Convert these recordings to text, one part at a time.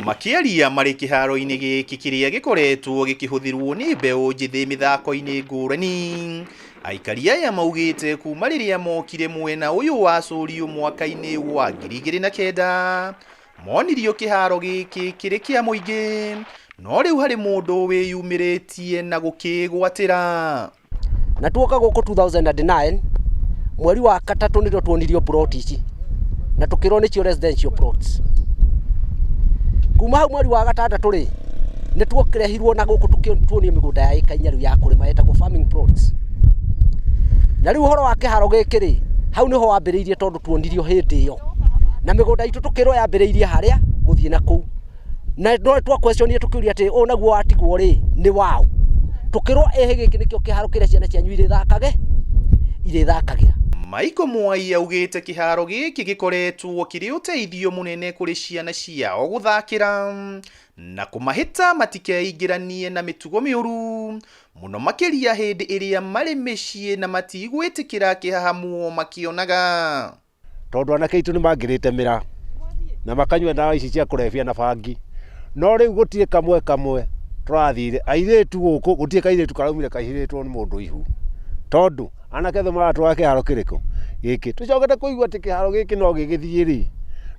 Makiaria marĩ kiharo-ini giki kiria gikoretwo gikihuthirwo ni mbeu njithi mithako-ini ngurani. Aikaria ya maugite kuma riria mokire mwena uyu wa Solio mwaka-ini wa 2009 monirio kiharo giki kiri kia muingi, no riu hari mundu wiyumiritie na gukigwatira. Na tuoka guku 2009 mweri wa gatatu ndio tuonirio plot ici na tukirwo ni cio residential plots. Kuma hau mweri wa gatandatu ri ni tuokirehirwo na guku tukionio migunda ya aikaria ya kurima etagwo farming plots. Na riu horo wa kiharo giki ri hau niho wambiriirie tondu tuonirio hindi iyo na migunda itu tukirwo yambiriirie haria guthie na kuu, na no twa questionie tukiuria ati o naguo watigwo ri ni wao tukirwo ehe giki nikio kiharo kiria ciana cianyu irithakagira. Maiko Mwai augite kiharo giki gikoretwo kiri uteithio munene kuri ciana ciao guthakira na kumahita matikeingiranie na mitugo miuru muno makiria hindi iria mari micii na matigwitikira kihahamwo makionaga tondu anake itu ni mangirite mira na makanywa ndawa ici cia kurefia na bangi, no riu gutire kamwe turathire airetu guku gutire kairetu karaumire kahiritwo ni mundu ihu tondu anake the maratwa kiharo kiriko giki tucokete kuigwa ati kiharo giki no gigithie ri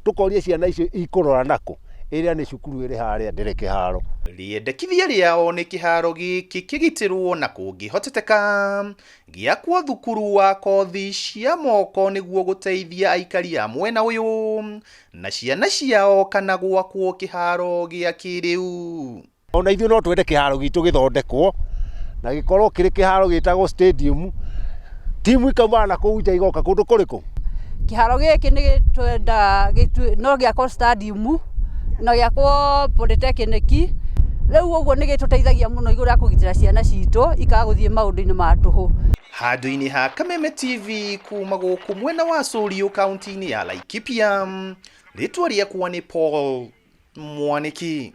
tukoria ciana icio ikurora nako iria ni cukuru iri haria ndire kiharo. Riendekithia riao ni kiharo giki kigitirwo na kuhitukira giakwo thukuru wa kothi cia moko niguo guteithia aikaria mwena uyu na ciana ciao kana gwakwo kiharo gia kiriu. Ona ithuĩ no twende kiharo gitu githondekwo na gikorwo kiri kiharo gitagwo stadium, timu ikaumana na kuu igoka kundu kuriku. Kiharo giki ni twenda no giakwo stadium na giakwo polytechnic. Riu uguo ni gituteithagia muno iguru ya kugitira ciana citu ikaguthie maundu-ini ma tuhu. Handu-ini ha Kameme TV kuma guku mwena wa Solio kaunti-ini ya Laikipia, ritwa riakwa ni Paul Mwaniki.